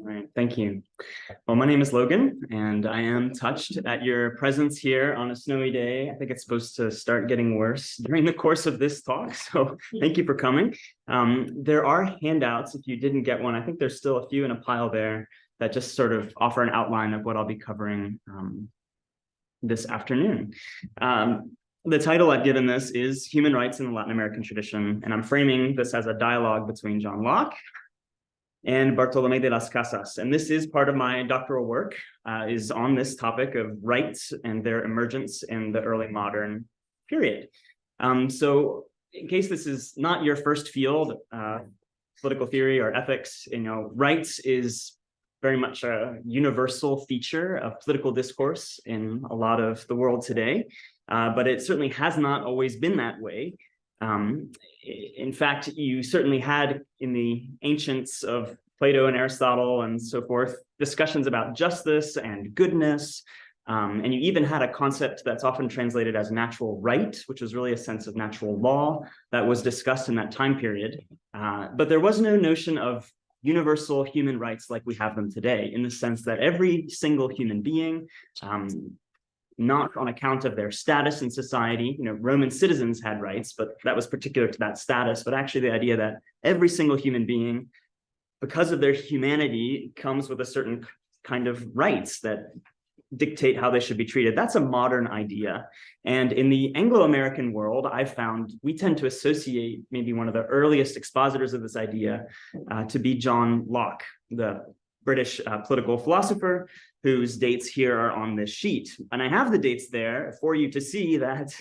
right, thank you. Well, my name is Logan, and I am touched at your presence here on a snowy day. I think it's supposed to start getting worse during the course of this talk, so thank you for coming. There are handouts if you didn't get one. I think there's still a few in a pile there that just sort of offer an outline of what I'll be covering this afternoon. The title I've given this is Human Rights in the Latin American Tradition, and I'm framing this as a dialogue between John Locke and Bartolomé de Las Casas. And this is part of my doctoral work, is on this topic of rights and their emergence in the early modern period. So in case this is not your first field, political theory or ethics, rights is very much a universal feature of political discourse in a lot of the world today, but it certainly has not always been that way. In fact, you certainly had in the ancients of Plato and Aristotle and so forth, discussions about justice and goodness. And you even had a concept that's often translated as natural right, which was really a sense of natural law that was discussed in that time period. But there was no notion of universal human rights like we have them today, in the sense that every single human being, not on account of their status in society. Roman citizens had rights, but that was particular to that status. But actually the idea that every single human being, because of their humanity, comes with a certain kind of rights that dictate how they should be treated. That's a modern idea. And in the Anglo-American world, I've found we tend to associate maybe one of the earliest expositors of this idea to be John Locke, the British political philosopher, whose dates here are on this sheet. And I have the dates there for you to see that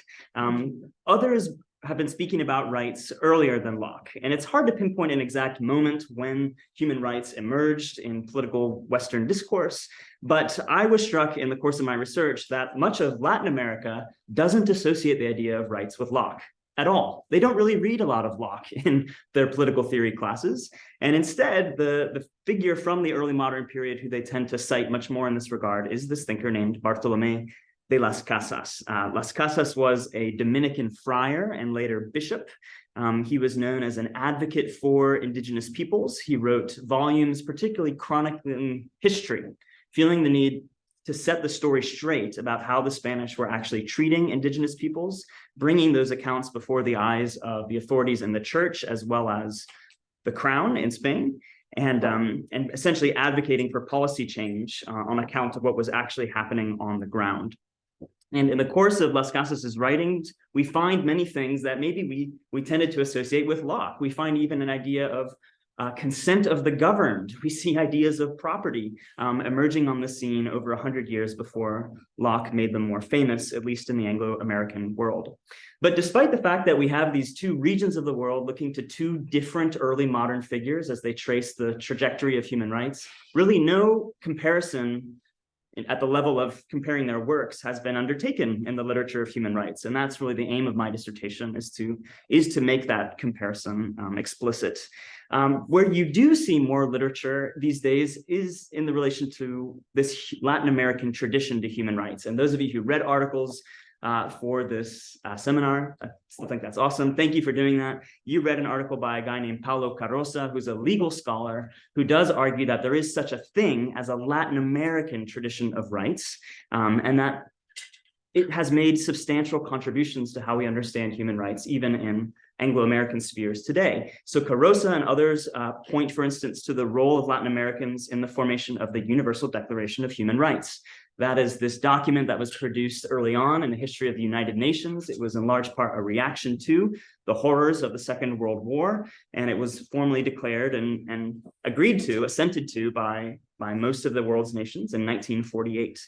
others have been speaking about rights earlier than Locke. And it's hard to pinpoint an exact moment when human rights emerged in political Western discourse. But I was struck in the course of my research that much of Latin America doesn't associate the idea of rights with Locke at all. They don't really read a lot of Locke in their political theory classes. And instead, the figure from the early modern period who they tend to cite much more in this regard is this thinker named Bartolomé de Las Casas. Las Casas was a Dominican friar and later bishop. He was known as an advocate for indigenous peoples. He wrote volumes, particularly chronicling history, feeling the need to set the story straight about how the Spanish were actually treating indigenous peoples, bringing those accounts before the eyes of the authorities in the church, as well as the crown in Spain, and essentially advocating for policy change on account of what was actually happening on the ground. And in the course of Las Casas's writings, we find many things that maybe we tended to associate with Locke. We find even an idea of consent of the governed. We see ideas of property emerging on the scene over 100 years before Locke made them more famous, at least in the Anglo-American world. But despite the fact that we have these two regions of the world looking to two different early modern figures as they trace the trajectory of human rights, really no comparison at the level of comparing their works has been undertaken in the literature of human rights. And that's really the aim of my dissertation, is to make that comparison explicit. Where you do see more literature these days is in the relation to this Latin American tradition to human rights. And those of you who read articles for this seminar, I still think that's awesome. Thank you for doing that. You read an article by a guy named Paulo Carroza, who's a legal scholar who does argue that there is such a thing as a Latin American tradition of rights, and that it has made substantial contributions to how we understand human rights, even in Anglo-American spheres today. So Carroza and others point, for instance, to the role of Latin Americans in the formation of the Universal Declaration of Human Rights. That is this document that was produced early on in the history of the United Nations. It was in large part a reaction to the horrors of the Second World War, and it was formally declared and agreed to, assented to by most of the world's nations in 1948.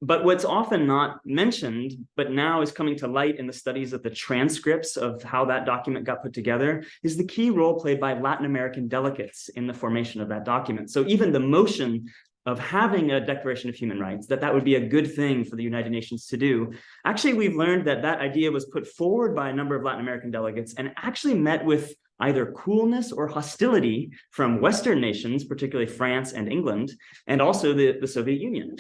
But what's often not mentioned, but now is coming to light in the studies of the transcripts of how that document got put together, is the key role played by Latin American delegates in the formation of that document. So even the motion of having a Declaration of Human Rights, that would be a good thing for the United Nations to do. Actually, we've learned that idea was put forward by a number of Latin American delegates and actually met with either coolness or hostility from Western nations, particularly France and England, and also the Soviet Union.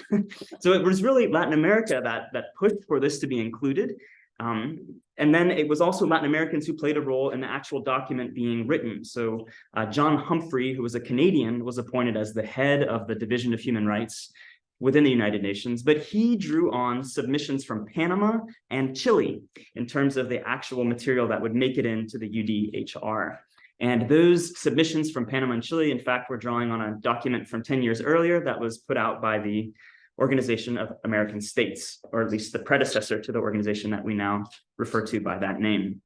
So it was really Latin America that pushed for this to be included. And then it was also Latin Americans who played a role in the actual document being written. So John Humphrey, who was a Canadian, was appointed as the head of the Division of Human Rights within the United Nations, but he drew on submissions from Panama and Chile in terms of the actual material that would make it into the UDHR. And those submissions from Panama and Chile, in fact, were drawing on a document from 10 years earlier that was put out by the Organization of American States, or at least the predecessor to the organization that we now refer to by that name.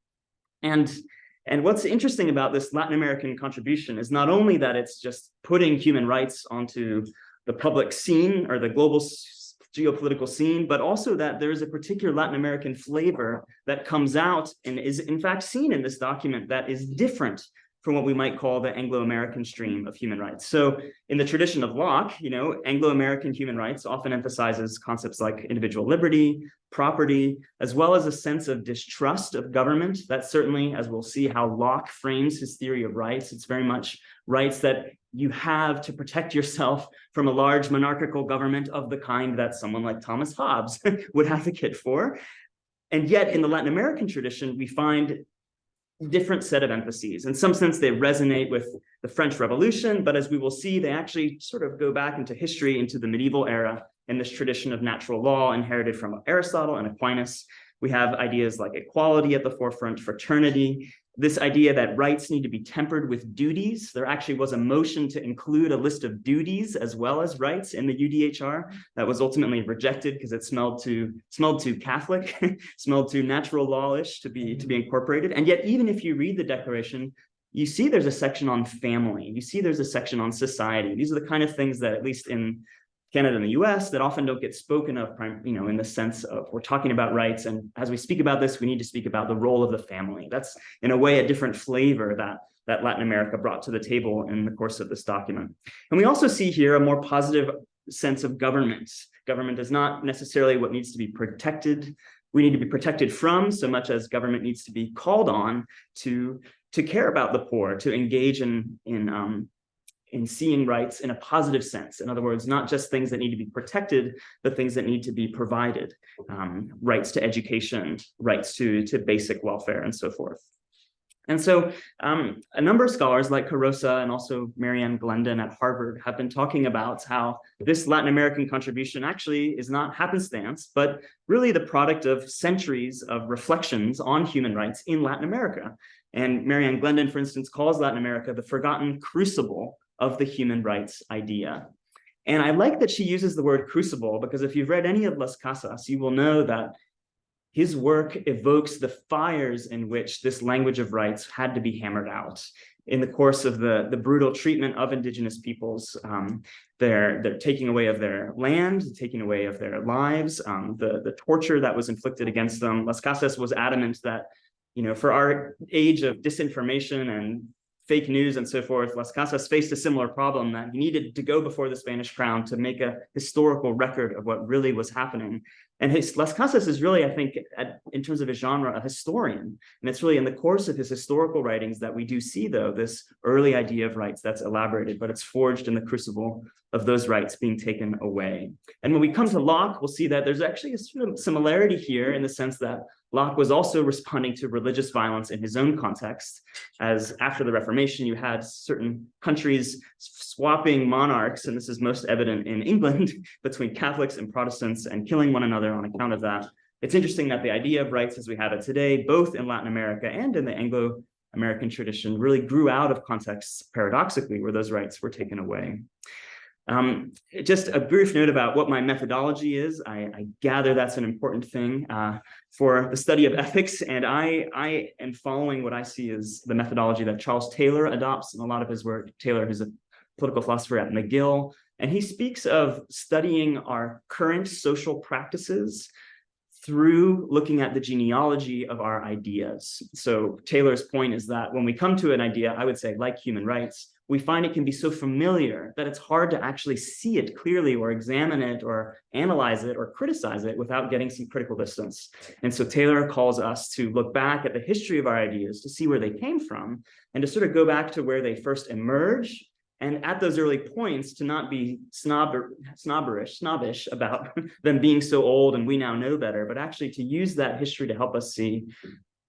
And what's interesting about this Latin American contribution is not only that it's just putting human rights onto the public scene or the global geopolitical scene, but also that there's a particular Latin American flavor that comes out and is in fact seen in this document that is different from what we might call the Anglo-American stream of human rights. So in the tradition of Locke, Anglo-American human rights often emphasizes concepts like individual liberty, property, as well as a sense of distrust of government. That's certainly, as we'll see, how Locke frames his theory of rights. It's very much rights that you have to protect yourself from a large monarchical government of the kind that someone like Thomas Hobbes would advocate for. And yet in the Latin American tradition, we find different set of emphases. In some sense, they resonate with the French Revolution, but as we will see, they actually sort of go back into history, into the medieval era, and this tradition of natural law inherited from Aristotle and Aquinas. We have ideas like equality at the forefront, fraternity, this idea that rights need to be tempered with duties. There actually was a motion to include a list of duties as well as rights in the UDHR that was ultimately rejected because it smelled too Catholic, smelled too natural law-ish to be incorporated. And yet, even if you read the Declaration, you see there's a section on family. You see there's a section on society. These are the kind of things that, at least in Canada and the US, that often don't get spoken of, in the sense of we're talking about rights. And as we speak about this, we need to speak about the role of the family. That's, in a way, a different flavor that Latin America brought to the table in the course of this document. And we also see here a more positive sense of government. Government is not necessarily what needs to be protected. We need to be protected from, so much as government needs to be called on to care about the poor, to engage in seeing rights in a positive sense. In other words, not just things that need to be protected, but things that need to be provided. Rights to education, rights to basic welfare, and so forth. And so a number of scholars like Carosa and also Marianne Glendon at Harvard have been talking about how this Latin American contribution actually is not happenstance, but really the product of centuries of reflections on human rights in Latin America. And Marianne Glendon, for instance, calls Latin America the forgotten crucible of the human rights idea. And I like that she uses the word crucible, because if you've read any of Las Casas, you will know that his work evokes the fires in which this language of rights had to be hammered out in the course of the brutal treatment of indigenous peoples, their taking away of their land, taking away of their lives, the torture that was inflicted against them. Las Casas was adamant that, for our age of disinformation and fake news and so forth, Las Casas faced a similar problem, that he needed to go before the Spanish crown to make a historical record of what really was happening. And Las Casas is really, I think, in terms of his genre, a historian. And it's really in the course of his historical writings that we do see, though, this early idea of rights that's elaborated, but it's forged in the crucible of those rights being taken away. And when we come to Locke, we'll see that there's actually a sort of similarity here, in the sense that Locke was also responding to religious violence in his own context, as after the Reformation, you had certain countries swapping monarchs, and this is most evident in England, between Catholics and Protestants, and killing one another on account of that. It's interesting that the idea of rights as we have it today, both in Latin America and in the Anglo-American tradition, really grew out of contexts, paradoxically, where those rights were taken away. Just a brief note about what my methodology is. I gather that's an important thing for the study of ethics, and I am following what I see as the methodology that Charles Taylor adopts in a lot of his work. Taylor, who's a political philosopher at McGill, and he speaks of studying our current social practices through looking at the genealogy of our ideas. So Taylor's point is that when we come to an idea, I would say, like human rights, we find it can be so familiar that it's hard to actually see it clearly, or examine it, or analyze it, or criticize it without getting some critical distance. And so Taylor calls us to look back at the history of our ideas, to see where they came from, and to sort of go back to where they first emerged, And at those early points, to not be snobbish about them being so old and we now know better, but actually to use that history to help us see,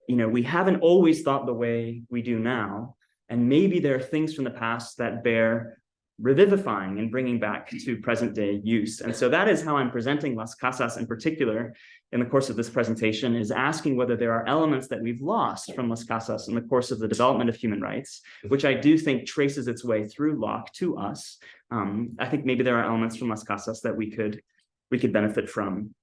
we haven't always thought the way we do now. And maybe there are things from the past that bear revivifying and bringing back to present day use. And so that is how I'm presenting Las Casas in particular in the course of this presentation, is asking whether there are elements that we've lost from Las Casas in the course of the development of human rights, which I do think traces its way through Locke to us. I think maybe there are elements from Las Casas that we could benefit from.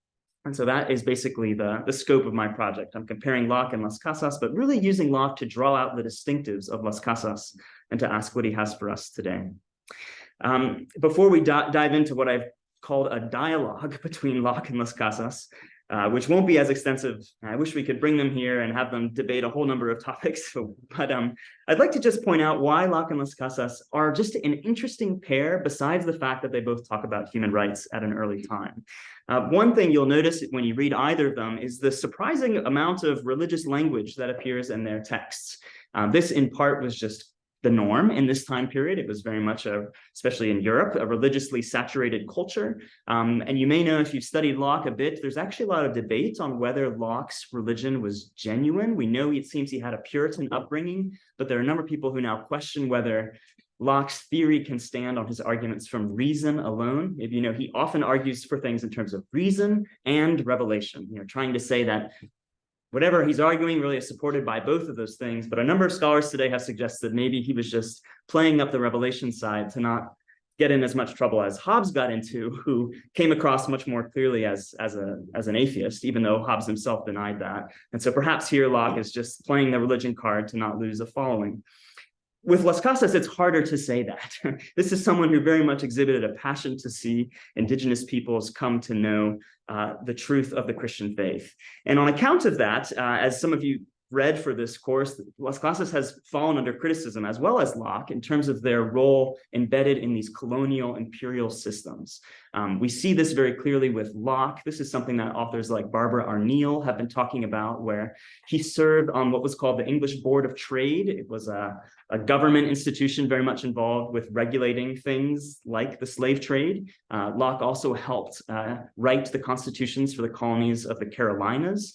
And so that is basically the scope of my project. I'm comparing Locke and Las Casas, but really using Locke to draw out the distinctives of Las Casas and to ask what he has for us today. Before we dive into what I've called a dialogue between Locke and Las Casas, which won't be as extensive. I wish we could bring them here and have them debate a whole number of topics. But I'd like to just point out why Locke and Las Casas are just an interesting pair, besides the fact that they both talk about human rights at an early time. One thing you'll notice when you read either of them is the surprising amount of religious language that appears in their texts. This in part was just the norm in this time period. It was very much, especially in Europe, a religiously saturated culture. And you may know, if you've studied Locke a bit, there's actually a lot of debate on whether Locke's religion was genuine. We know it seems he had a Puritan upbringing, but there are a number of people who now question whether Locke's theory can stand on his arguments from reason alone. If he often argues for things in terms of reason and revelation, trying to say that whatever he's arguing really is supported by both of those things. But a number of scholars today have suggested maybe he was just playing up the revelation side to not get in as much trouble as Hobbes got into, who came across much more clearly as an atheist, even though Hobbes himself denied that. And so perhaps here Locke is just playing the religion card to not lose a following. With Las Casas, it's harder to say that. This is someone who very much exhibited a passion to see indigenous peoples come to know the truth of the Christian faith. And on account of that, as some of you read for this course, Las Casas has fallen under criticism, as well as Locke, in terms of their role embedded in these colonial imperial systems. We see this very clearly with Locke. This is something that authors like Barbara Arneal have been talking about, where he served on what was called the English Board of Trade. It was a government institution very much involved with regulating things like the slave trade. Locke also helped write the constitutions for the colonies of the Carolinas,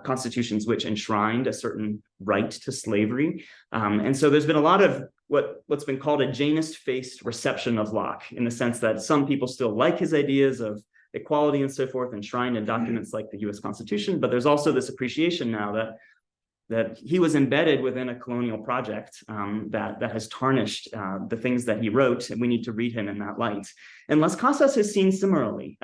constitutions which enshrined a certain right to slavery. And so there's been a lot of what's been called a Janist-faced reception of Locke, in the sense that some people still like his ideas of equality and so forth enshrined in documents like the US Constitution, but there's also this appreciation now that he was embedded within a colonial project that has tarnished the things that he wrote, and we need to read him in that light. And Las Casas is seen similarly.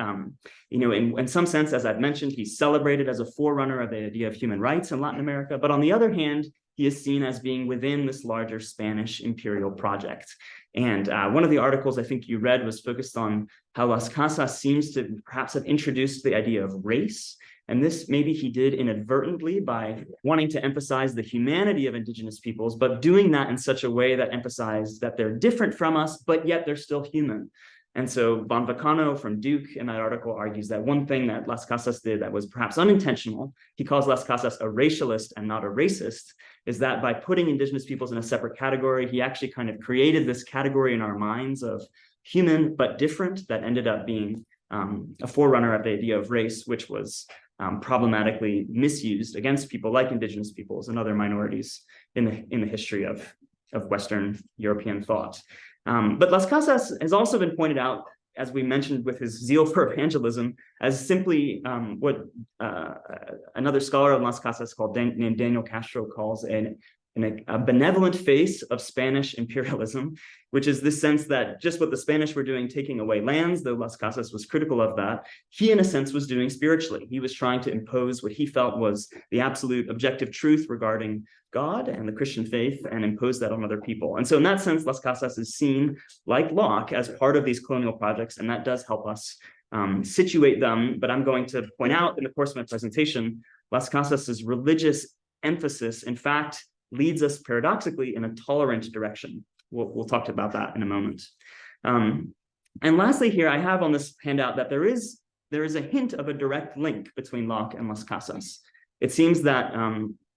In some sense, as I've mentioned, he's celebrated as a forerunner of the idea of human rights in Latin America, but on the other hand, he is seen as being within this larger Spanish imperial project. And one of the articles I think you read was focused on how Las Casas seems to perhaps have introduced the idea of race. And this maybe he did inadvertently by wanting to emphasize the humanity of indigenous peoples, but doing that in such a way that emphasized that they're different from us, but yet they're still human. And so Bonvicano from Duke in that article argues that one thing that Las Casas did that was perhaps unintentional, he calls Las Casas a racialist and not a racist, is that by putting indigenous peoples in a separate category, he actually kind of created this category in our minds of human but different that ended up being a forerunner of the idea of race, which was problematically misused against people like indigenous peoples and other minorities in the history of Western European thought. But Las Casas has also been pointed out, as we mentioned, with his zeal for evangelism, as simply what another scholar of Las Casas named Daniel Castro calls a benevolent face of Spanish imperialism, which is this sense that just what the Spanish were doing, taking away lands, though Las Casas was critical of that, he in a sense was doing spiritually. He was trying to impose what he felt was the absolute objective truth regarding God and the Christian faith and impose that on other people. And so in that sense, Las Casas is seen, like Locke, as part of these colonial projects, and that does help us situate them. But I'm going to point out in the course of my presentation, Las Casas's religious emphasis, in fact, leads us paradoxically in a tolerant direction. We'll talk about that in a moment. And lastly here, I have on this handout that there is a hint of a direct link between Locke and Las Casas. It seems that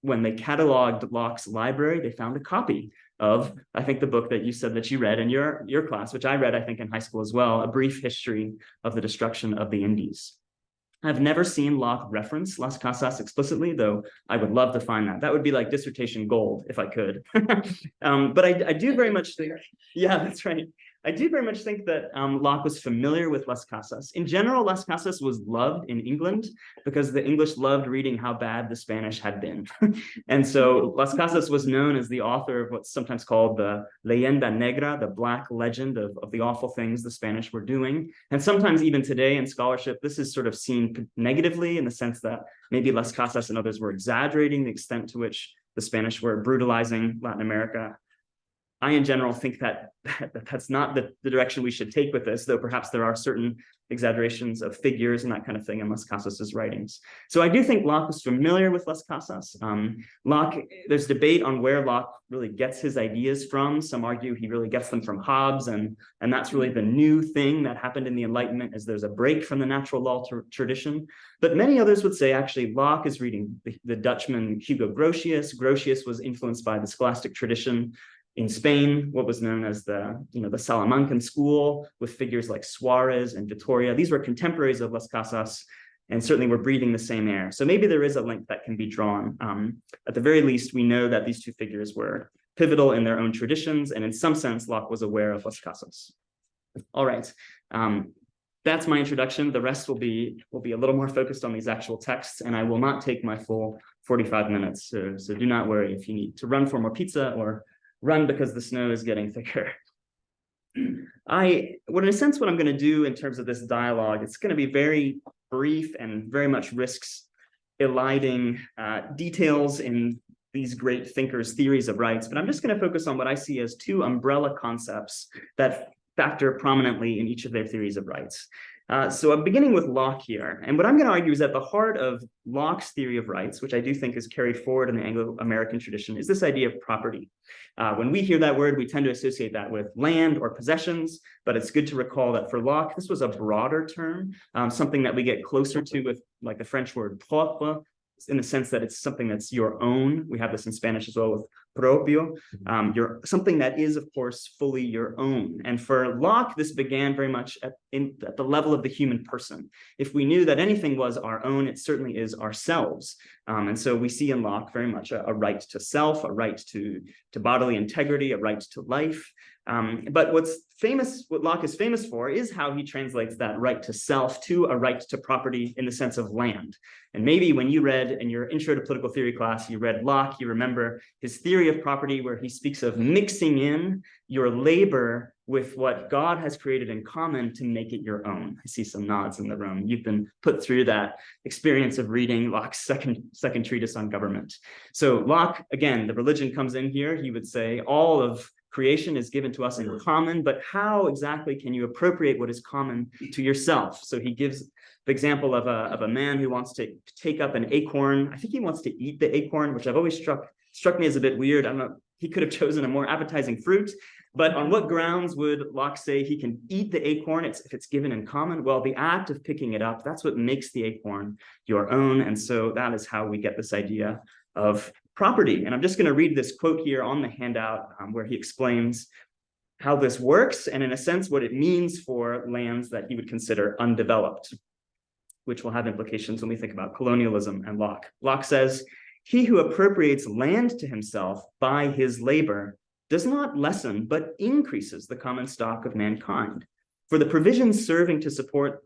when they cataloged Locke's library, they found a copy of, I think, the book that you said that you read in your class, which I read, I think, in high school as well, A Brief History of the Destruction of the Indies. I've never seen Locke reference Las Casas explicitly, though I would love to find that. That would be like dissertation gold if I could. But I do very much think, yeah, that's right. I do very much think that Locke was familiar with Las Casas. In general, Las Casas was loved in England because the English loved reading how bad the Spanish had been. And so Las Casas was known as the author of what's sometimes called the Leyenda Negra, the black legend of the awful things the Spanish were doing. And sometimes even today in scholarship, this is sort of seen negatively in the sense that maybe Las Casas and others were exaggerating the extent to which the Spanish were brutalizing Latin America. I, in general, think that that's not the direction we should take with this, though perhaps there are certain exaggerations of figures and that kind of thing in Las Casas's writings. So I do think Locke was familiar with Las Casas. Locke, there's debate on where Locke really gets his ideas from. Some argue he really gets them from Hobbes, and that's really the new thing that happened in the Enlightenment, is there's a break from the natural law tradition. But many others would say actually Locke is reading the Dutchman Hugo Grotius. Grotius was influenced by the scholastic tradition in Spain, what was known as the Salamancan school, with figures like Suarez and Vittoria. These were contemporaries of Las Casas, and certainly were breathing the same air. So maybe there is a link that can be drawn. At the very least, we know that these two figures were pivotal in their own traditions, and in some sense, Locke was aware of Las Casas. All right, that's my introduction. The rest will be a little more focused on these actual texts, and I will not take my full 45 minutes. So do not worry if you need to run for more pizza or run because the snow is getting thicker. In a sense, what I'm going to do in terms of this dialogue, it's going to be very brief and very much risks eliding details in these great thinkers' theories of rights, but I'm just going to focus on what I see as two umbrella concepts that factor prominently in each of their theories of rights. So I'm beginning with Locke here. And what I'm going to argue is at the heart of Locke's theory of rights, which I do think is carried forward in the Anglo-American tradition, is this idea of property. When we hear that word, we tend to associate that with land or possessions, but it's good to recall that for Locke, this was a broader term, something that we get closer to with like the French word propre, in the sense that it's something that's your own. We have this in Spanish as well with propio, something that is, of course, fully your own. And for Locke, this began very much at the level of the human person. If we knew that anything was our own, it certainly is ourselves. And so we see in Locke very much a right to self, a right to bodily integrity, a right to life. But what Locke is famous for is how he translates that right to self to a right to property in the sense of land. And maybe when you read in your intro to political theory class, you read Locke, you remember his theory of property where he speaks of mixing in your labor with what God has created in common to make it your own. I see some nods in the room. You've been put through that experience of reading Locke's second treatise on government. So Locke, again, the religion comes in here. He would say all of creation is given to us in common, but how exactly can you appropriate what is common to yourself? So he gives the example of a man who wants to take up an acorn. I think he wants to eat the acorn, which I've always struck me as a bit weird. I don't know, he could have chosen a more appetizing fruit, but on what grounds would Locke say he can eat the acorn if it's given in common? Well, the act of picking it up, that's what makes the acorn your own. And so that is how we get this idea of property. And I'm just going to read this quote here on the handout where he explains how this works and in a sense what it means for lands that he would consider undeveloped, which will have implications when we think about colonialism and Locke. Locke says, "He who appropriates land to himself by his labor does not lessen but increases the common stock of mankind. For the provisions serving to the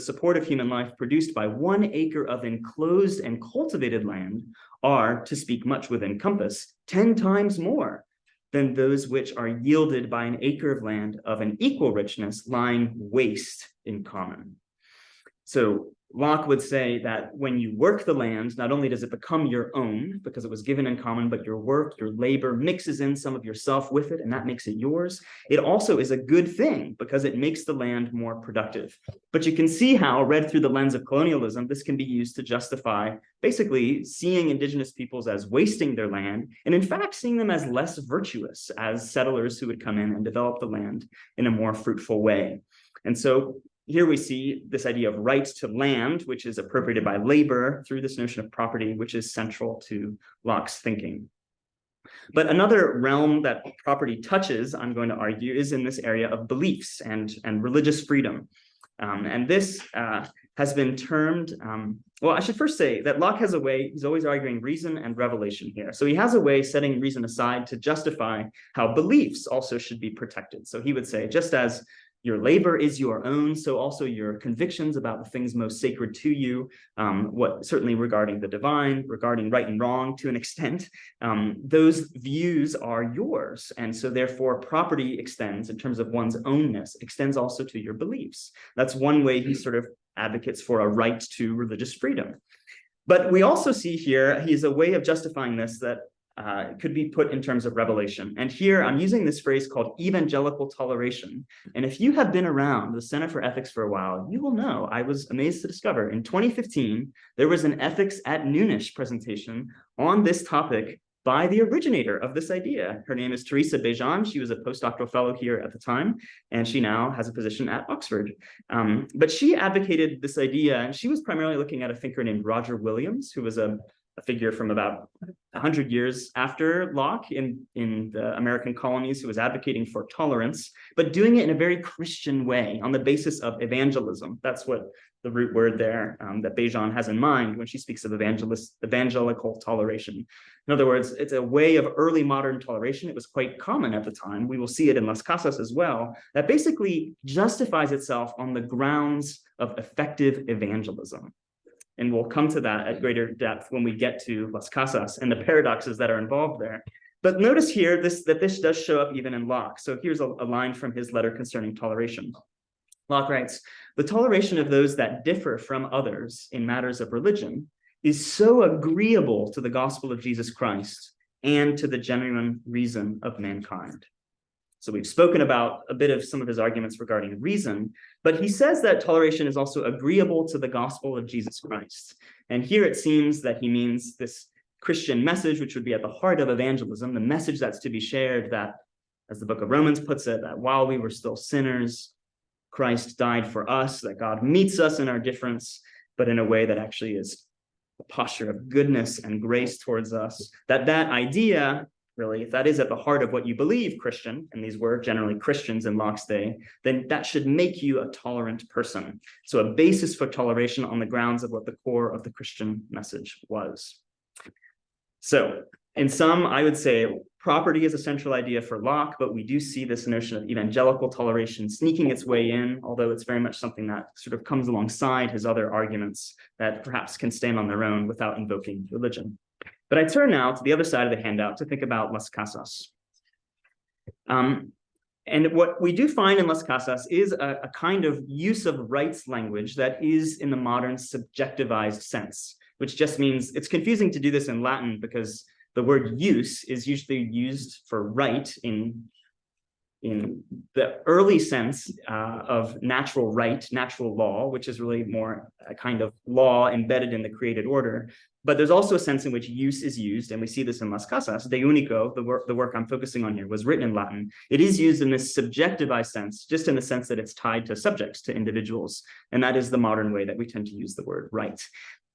support of human life produced by 1 acre of enclosed and cultivated land are, to speak much within compass, 10 times more than those which are yielded by an acre of land of an equal richness lying waste in common." So Locke would say that when you work the land, not only does it become your own because it was given in common, but your work, your labor mixes in some of yourself with it, and that makes it yours. It also is a good thing because it makes the land more productive. But you can see how, read through the lens of colonialism, this can be used to justify basically seeing indigenous peoples as wasting their land, and in fact, seeing them as less virtuous as settlers who would come in and develop the land in a more fruitful way. And so here we see this idea of right to land, which is appropriated by labor through this notion of property, which is central to Locke's thinking. But another realm that property touches, I'm going to argue, is in this area of beliefs and religious freedom. And this has been termed, well, I should first say that Locke has a way, he's always arguing reason and revelation here. So he has a way setting reason aside to justify how beliefs also should be protected. So he would say, just as your labor is your own, so also your convictions about the things most sacred to you, certainly regarding the divine, regarding right and wrong to an extent, those views are yours. And so therefore property extends in terms of one's ownness, extends also to your beliefs. That's one way he sort of advocates for a right to religious freedom. But we also see here, he has a way of justifying this that could be put in terms of revelation. And here I'm using this phrase called evangelical toleration. And if you have been around the Center for Ethics for a while, you will know, I was amazed to discover in 2015, there was an Ethics at Noonish presentation on this topic by the originator of this idea. Her name is Teresa Bejan. She was a postdoctoral fellow here at the time, and she now has a position at Oxford. But she advocated this idea, and she was primarily looking at a thinker named Roger Williams, who was a figure from about 100 years after Locke in the American colonies, who was advocating for tolerance, but doing it in a very Christian way on the basis of evangelism. That's what the root word there that Bejan has in mind when she speaks of evangelical toleration. In other words, it's a way of early modern toleration. It was quite common at the time. We will see it in Las Casas as well, that basically justifies itself on the grounds of effective evangelism. And we'll come to that at greater depth when we get to Las Casas and the paradoxes that are involved there. But notice here that this does show up even in Locke. So here's a line from his letter concerning toleration. Locke writes, "The toleration of those that differ from others in matters of religion is so agreeable to the gospel of Jesus Christ and to the genuine reason of mankind." So we've spoken about a bit of some of his arguments regarding reason, but he says that toleration is also agreeable to the gospel of Jesus Christ. And here it seems that he means this Christian message, which would be at the heart of evangelism, the message that's to be shared that, as the book of Romans puts it, that while we were still sinners, Christ died for us, that God meets us in our difference, but in a way that actually is a posture of goodness and grace towards us. That idea, really, if that is at the heart of what you believe, Christian, and these were generally Christians in Locke's day, then that should make you a tolerant person. So a basis for toleration on the grounds of what the core of the Christian message was. So in sum, I would say property is a central idea for Locke, but we do see this notion of evangelical toleration sneaking its way in, although it's very much something that sort of comes alongside his other arguments that perhaps can stand on their own without invoking religion. But I turn now to the other side of the handout to think about Las Casas. And what we do find in Las Casas is a kind of use of rights language that is in the modern subjectivized sense, which just means it's confusing to do this in Latin because the word use is usually used for right in the early sense of natural right, natural law, which is really more a kind of law embedded in the created order. But there's also a sense in which use is used, and we see this in Las Casas. De Unico, the work I'm focusing on here, was written in Latin. It is used in this subjectivized sense, just in the sense that it's tied to subjects, to individuals. And that is the modern way that we tend to use the word right.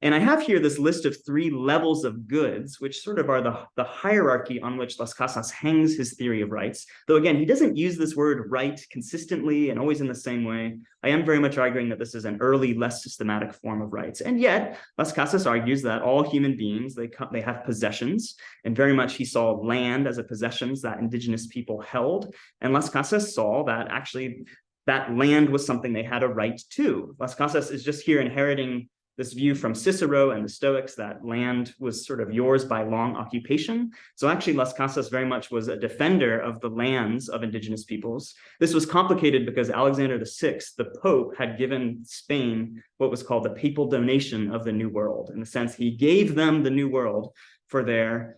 And I have here this list of 3 levels of goods, which sort of are the hierarchy on which Las Casas hangs his theory of rights. Though again, he doesn't use this word right consistently and always in the same way. I am very much arguing that this is an early, less systematic form of rights. And yet, Las Casas argues that all human beings, they have possessions, and very much he saw land as a possessions that indigenous people held. And Las Casas saw that actually that land was something they had a right to. Las Casas is just here inheriting this view from Cicero and the Stoics that land was sort of yours by long occupation. So actually Las Casas very much was a defender of the lands of indigenous peoples. This was complicated because Alexander VI, the Pope, had given Spain what was called the papal donation of the New World. In the sense, he gave them the New World for their,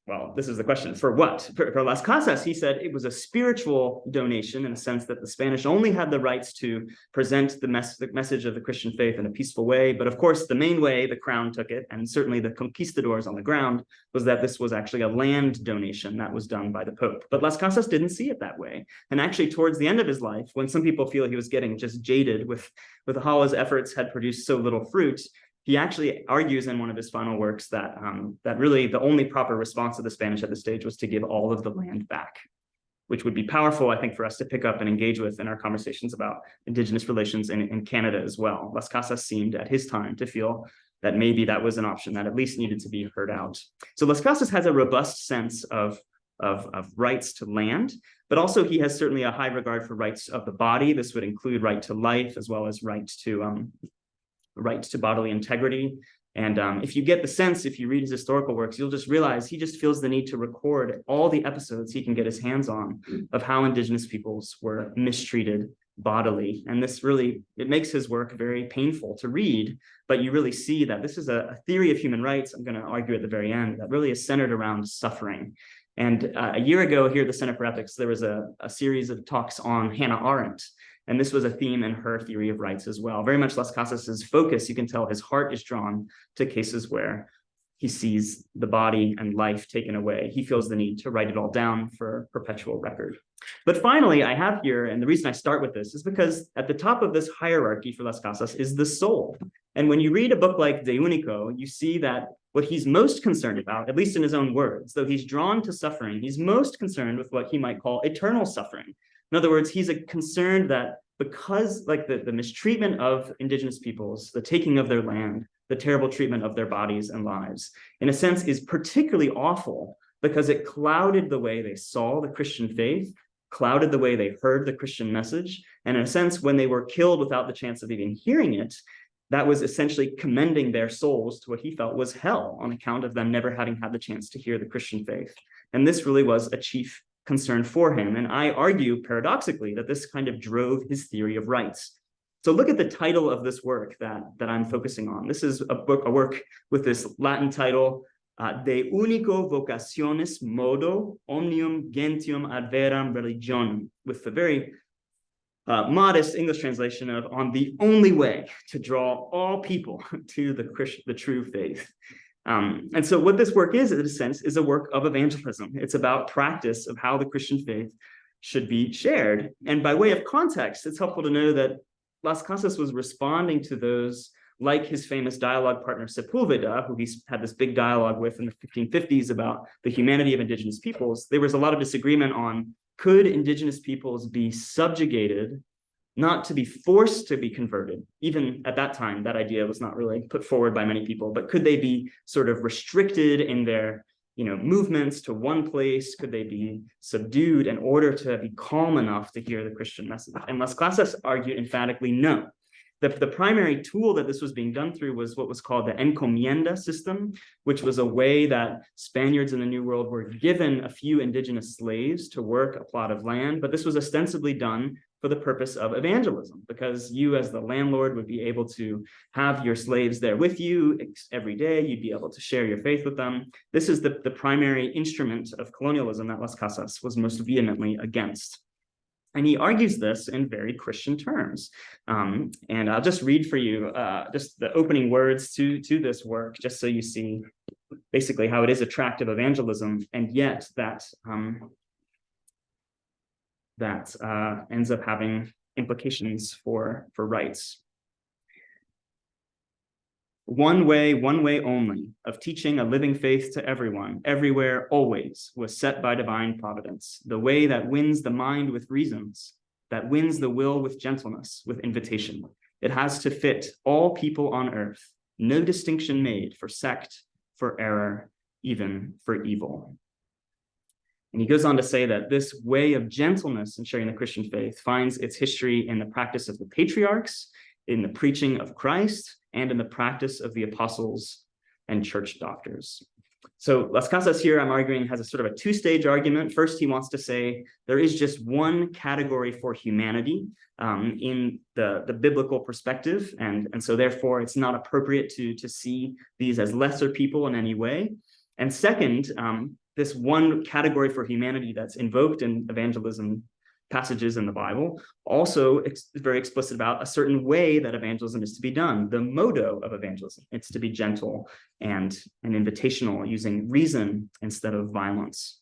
well, this is the question, for what? For Las Casas, he said it was a spiritual donation in the sense that the Spanish only had the rights to present the message of the Christian faith in a peaceful way. But of course, the main way the crown took it, and certainly the conquistadors on the ground, was that this was actually a land donation that was done by the Pope. But Las Casas didn't see it that way. And actually, towards the end of his life, when some people feel he was getting just jaded with how his efforts had produced so little fruit, he actually argues in one of his final works that, that really the only proper response of the Spanish at this stage was to give all of the land back, which would be powerful, I think, for us to pick up and engage with in our conversations about Indigenous relations in Canada as well. Las Casas seemed at his time to feel that maybe that was an option that at least needed to be heard out. So Las Casas has a robust sense of rights to land, but also he has certainly a high regard for rights of the body. This would include right to life as well as right to bodily integrity. And if you get the sense, if you read his historical works, you'll just realize he just feels the need to record all the episodes he can get his hands on of how Indigenous peoples were mistreated bodily. And this really, it makes his work very painful to read, but you really see that this is a theory of human rights, I'm going to argue at the very end, that really is centered around suffering. And a year ago here at the Center for Ethics, there was a series of talks on Hannah Arendt. And this was a theme in her theory of rights as well. Very much Las Casas's focus, you can tell his heart is drawn to cases where he sees the body and life taken away. He feels the need to write it all down for perpetual record. But finally, I have here, and the reason I start with this is because at the top of this hierarchy for Las Casas is the soul. And when you read a book like De Unico, you see that what he's most concerned about, at least in his own words, though he's drawn to suffering, he's most concerned with what he might call eternal suffering. In other words, he's concerned that because like the mistreatment of Indigenous peoples, the taking of their land, the terrible treatment of their bodies and lives, in a sense, is particularly awful because it clouded the way they saw the Christian faith, clouded the way they heard the Christian message. And in a sense, when they were killed without the chance of even hearing it, that was essentially commending their souls to what he felt was hell on account of them never having had the chance to hear the Christian faith. And this really was a chief concern for him. And I argue paradoxically that this kind of drove his theory of rights. So look at the title of this work that I'm focusing on. This is a work with this Latin title, De Unico Vocationis Modo Omnium Gentium Adveram Religionum, with the very modest English translation of on the only way to draw all people to the true faith. And so what this work is, in a sense, is a work of evangelism. It's about practice of how the Christian faith should be shared. And by way of context, it's helpful to know that Las Casas was responding to those like his famous dialogue partner Sepulveda, who he's had this big dialogue with in the 1550s about the humanity of Indigenous peoples. There was a lot of disagreement on, could Indigenous peoples be subjugated, not to be forced to be converted? Even at that time, that idea was not really put forward by many people, but could they be sort of restricted in their movements to one place? Could they be subdued in order to be calm enough to hear the Christian message? And Las Casas argued emphatically no. The primary tool that this was being done through was what was called the encomienda system, which was a way that Spaniards in the New World were given a few indigenous slaves to work a plot of land, but this was ostensibly done for the purpose of evangelism, because you as the landlord would be able to have your slaves there with you every day. You'd be able to share your faith with them. This is the primary instrument of colonialism that Las Casas was most vehemently against. And he argues this in very Christian terms. And I'll just read for you just the opening words to this work, just so you see basically how it is attractive evangelism, and yet that ends up having implications for rights. One way only, of teaching a living faith to everyone, everywhere, always, was set by divine providence, the way that wins the mind with reasons, that wins the will with gentleness, with invitation. It has to fit all people on earth, no distinction made for sect, for error, even for evil. And he goes on to say that this way of gentleness in sharing the Christian faith finds its history in the practice of the patriarchs, in the preaching of Christ, and in the practice of the apostles and church doctors. So Las Casas here, I'm arguing, has a sort of a two-stage argument. First, he wants to say there is just one category for humanity in the biblical perspective, and so therefore it's not appropriate to see these as lesser people in any way. And second, this one category for humanity that's invoked in evangelism passages in the Bible also is very explicit about a certain way that evangelism is to be done, the modo of evangelism. It's to be gentle and invitational, using reason instead of violence.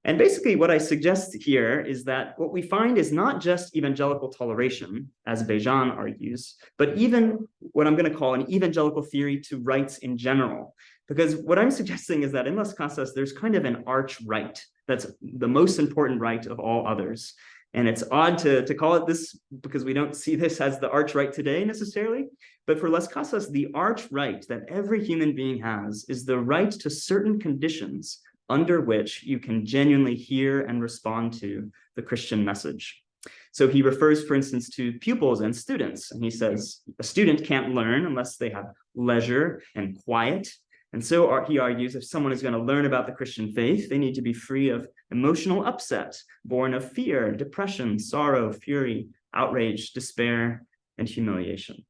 And basically what I suggest here is that what we find is not just evangelical toleration, as Bejan argues, but even what I'm going to call an evangelical theory to rights in general. Because what I'm suggesting is that in Las Casas, there's kind of an arch right that's the most important right of all others. And it's odd to call it this because we don't see this as the arch right today necessarily. But for Las Casas, the arch right that every human being has is the right to certain conditions under which you can genuinely hear and respond to the Christian message. So he refers, for instance, to pupils and students, and he says a student can't learn unless they have leisure and quiet. And so he argues if someone is going to learn about the Christian faith, they need to be free of emotional upset, born of fear, depression, sorrow, fury, outrage, despair, and humiliation.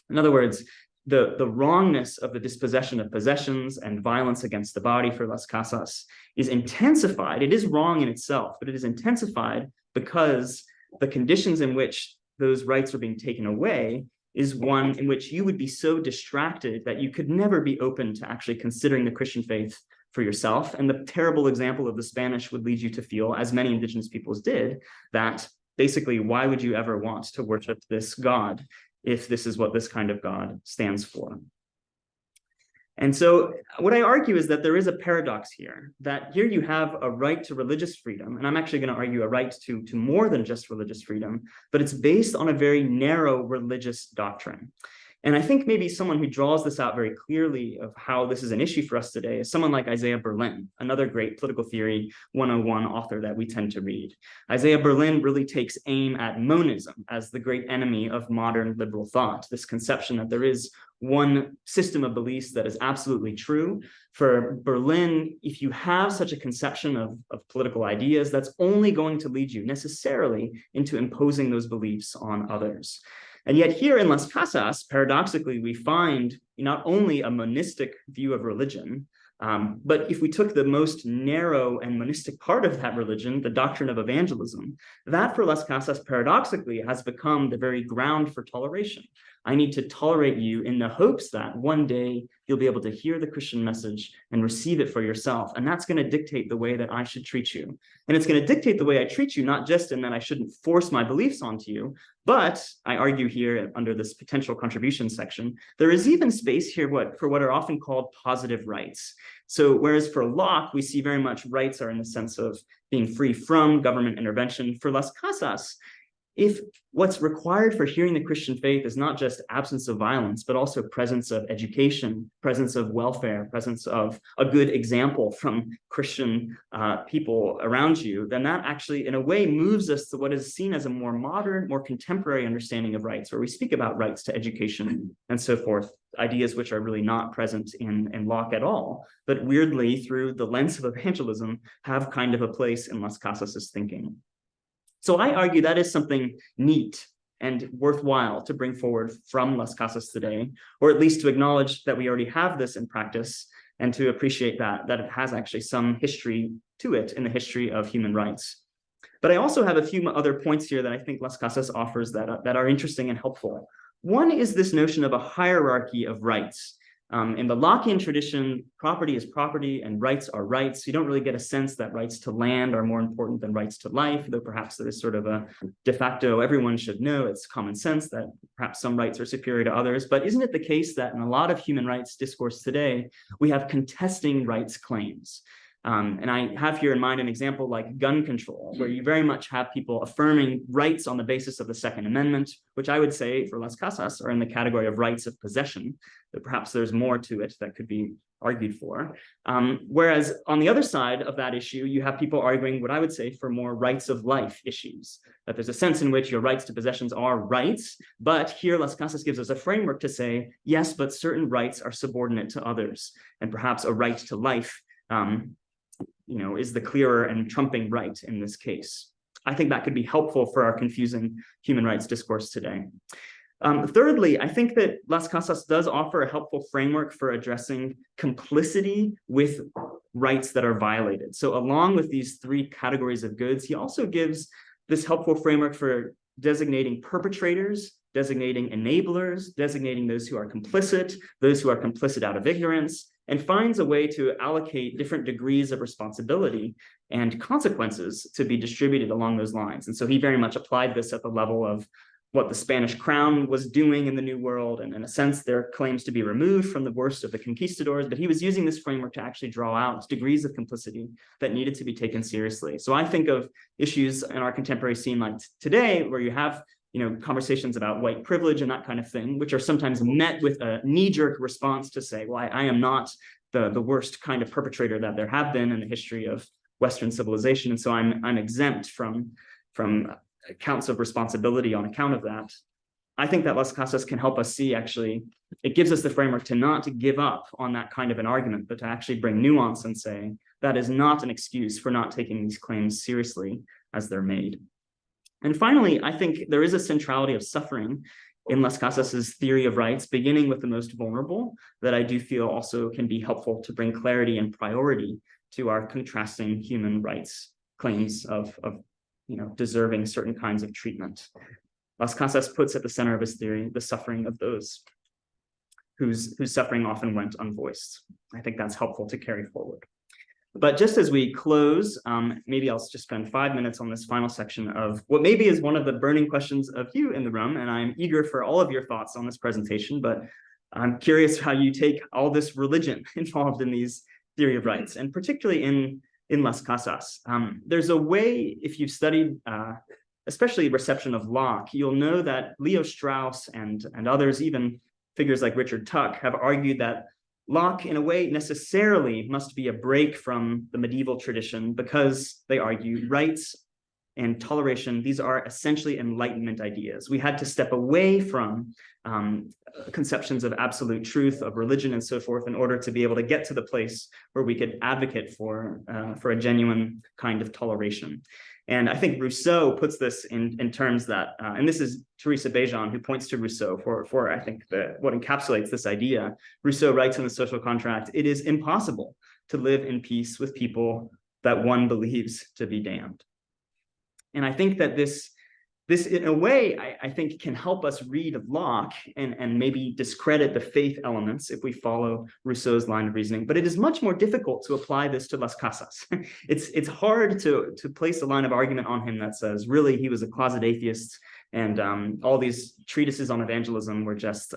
In other words, the wrongness of the dispossession of possessions and violence against the body for Las Casas is intensified. It is wrong in itself, but it is intensified because the conditions in which those rights are being taken away is one in which you would be so distracted that you could never be open to actually considering the Christian faith for yourself. And the terrible example of the Spanish would lead you to feel, as many indigenous peoples did, that basically, why would you ever want to worship this God if this is what this kind of God stands for? And so what I argue is that there is a paradox here, that here you have a right to religious freedom, and I'm actually going to argue a right to more than just religious freedom, but it's based on a very narrow religious doctrine. And I think maybe someone who draws this out very clearly of how this is an issue for us today is someone like Isaiah Berlin, another great political theory 101 author that we tend to read. Isaiah Berlin really takes aim at monism as the great enemy of modern liberal thought, this conception that there is one system of beliefs that is absolutely true. For Berlin, if you have such a conception of political ideas, that's only going to lead you necessarily into imposing those beliefs on others. And yet here in Las Casas, paradoxically, we find not only a monistic view of religion, but if we took the most narrow and monistic part of that religion, the doctrine of evangelism, that for Las Casas paradoxically has become the very ground for toleration. I need to tolerate you in the hopes that one day you'll be able to hear the Christian message and receive it for yourself. And that's going to dictate the way that I should treat you. And it's going to dictate the way I treat you, not just in that I shouldn't force my beliefs onto you, but I argue here under this potential contribution section, there is even space here for what are often called positive rights. So whereas for Locke, we see very much rights are in the sense of being free from government intervention, for Las Casas, if what's required for hearing the Christian faith is not just absence of violence, but also presence of education, presence of welfare, presence of a good example from Christian people around you, then that actually, in a way, moves us to what is seen as a more modern, more contemporary understanding of rights, where we speak about rights to education and so forth, ideas which are really not present in Locke at all, but weirdly, through the lens of evangelism, have kind of a place in Las Casas's thinking. So I argue that is something neat and worthwhile to bring forward from Las Casas today, or at least to acknowledge that we already have this in practice and to appreciate that it has actually some history to it in the history of human rights. But I also have a few other points here that I think Las Casas offers that are interesting and helpful. One is this notion of a hierarchy of rights. In the Lockean tradition, property is property and rights are rights. You don't really get a sense that rights to land are more important than rights to life, though perhaps there is sort of a de facto, everyone should know, it's common sense that perhaps some rights are superior to others. But isn't it the case that in a lot of human rights discourse today, we have contesting rights claims? And I have here in mind an example like gun control, where you very much have people affirming rights on the basis of the Second Amendment, which I would say for Las Casas are in the category of rights of possession, but perhaps there's more to it that could be argued for. Whereas on the other side of that issue, you have people arguing what I would say for more rights of life issues, that there's a sense in which your rights to possessions are rights, but here Las Casas gives us a framework to say, yes, but certain rights are subordinate to others, and perhaps a right to life is the clearer and trumping right in this case. I think that could be helpful for our confusing human rights discourse today. Thirdly, I think that Las Casas does offer a helpful framework for addressing complicity with rights that are violated. So along with these three categories of goods, he also gives this helpful framework for designating perpetrators, designating enablers, designating those who are complicit out of ignorance, and finds a way to allocate different degrees of responsibility and consequences to be distributed along those lines. And so he very much applied this at the level of what the Spanish crown was doing in the New World, and in a sense, their claims to be removed from the worst of the conquistadors, but he was using this framework to actually draw out degrees of complicity that needed to be taken seriously. So I think of issues in our contemporary scene like today, where you have conversations about white privilege and that kind of thing, which are sometimes met with a knee-jerk response to say, well, I am not the worst kind of perpetrator that there have been in the history of Western civilization, and so I'm exempt from accounts of responsibility on account of that. I think that Las Casas can help us see, actually, it gives us the framework to not to give up on that kind of an argument, but to actually bring nuance and say that is not an excuse for not taking these claims seriously as they're made. And finally, I think there is a centrality of suffering in Las Casas's theory of rights, beginning with the most vulnerable, that I do feel also can be helpful to bring clarity and priority to our contrasting human rights claims of deserving certain kinds of treatment. Las Casas puts at the center of his theory the suffering of those whose suffering often went unvoiced. I think that's helpful to carry forward. But just as we close, maybe I'll just spend 5 minutes on this final section of what maybe is one of the burning questions of you in the room, and I'm eager for all of your thoughts on this presentation, but I'm curious how you take all this religion involved in these theory of rights, and particularly in Las Casas. There's a way, if you've studied especially reception of Locke, you'll know that Leo Strauss and others, even figures like Richard Tuck, have argued that Locke, in a way, necessarily must be a break from the medieval tradition, because they argue rights and toleration, these are essentially Enlightenment ideas. We had to step away from conceptions of absolute truth, of religion, and so forth, in order to be able to get to the place where we could advocate for a genuine kind of toleration. And I think Rousseau puts this in terms that, and this is Teresa Bejan who points to Rousseau for I think, what encapsulates this idea. Rousseau writes in The Social Contract, "It is impossible to live in peace with people that one believes to be damned." And I think that this in a way, I think can help us read Locke and maybe discredit the faith elements if we follow Rousseau's line of reasoning. But it is much more difficult to apply this to Las Casas. It's hard to place a line of argument on him that says, really, he was a closet atheist, and all these treatises on evangelism were just,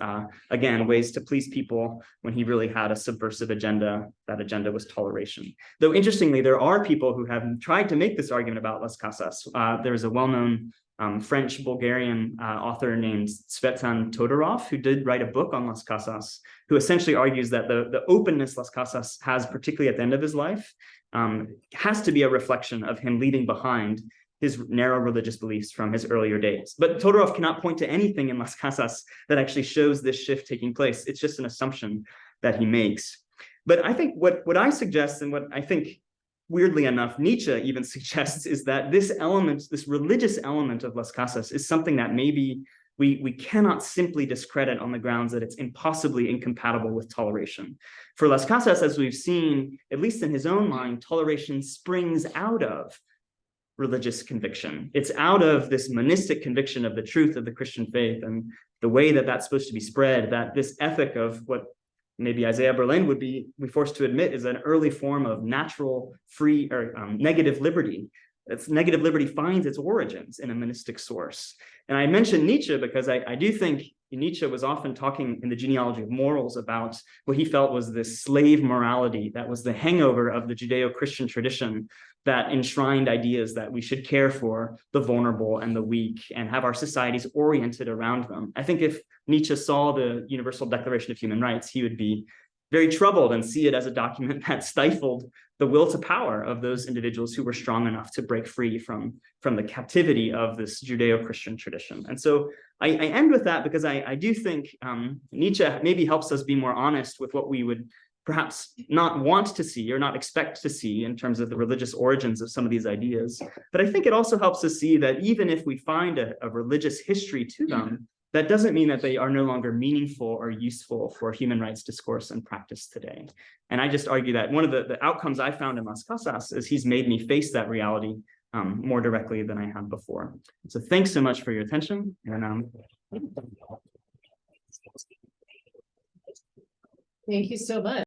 again, ways to please people, when he really had a subversive agenda. That agenda was toleration. Though, interestingly, there are people who have tried to make this argument about Las Casas. There's a well-known French-Bulgarian author named Tsvetan Todorov, who did write a book on Las Casas, who essentially argues that the openness Las Casas has, particularly at the end of his life, has to be a reflection of him leaving behind his narrow religious beliefs from his earlier days. But Todorov cannot point to anything in Las Casas that actually shows this shift taking place. It's just an assumption that he makes. But I think what I suggest, and what I think, weirdly enough, Nietzsche even suggests, is that this element, this religious element of Las Casas, is something that maybe we cannot simply discredit on the grounds that it's impossibly incompatible with toleration. For Las Casas, as we've seen, at least in his own mind, toleration springs out of religious conviction. It's out of this monistic conviction of the truth of the Christian faith and the way that that's supposed to be spread, that this ethic of what maybe Isaiah Berlin would be forced to admit is an early form of natural, free, or negative liberty. Negative liberty finds its origins in a monistic source. And I mentioned Nietzsche because I do think Nietzsche was often talking in the genealogy of morals about what he felt was this slave morality that was the hangover of the Judeo-Christian tradition that enshrined ideas that we should care for the vulnerable and the weak and have our societies oriented around them. I think if Nietzsche saw the Universal Declaration of Human Rights, he would be very troubled and see it as a document that stifled the will to power of those individuals who were strong enough to break free from the captivity of this Judeo-Christian tradition. And so I end with that because I do think Nietzsche maybe helps us be more honest with what we would perhaps not want to see or not expect to see in terms of the religious origins of some of these ideas. But I think it also helps us see that even if we find a religious history to them, that doesn't mean that they are no longer meaningful or useful for human rights discourse and practice today. And I just argue that one of the outcomes I found in Las Casas is he's made me face that reality more directly than I had before. So thanks so much for your attention. And thank you so much.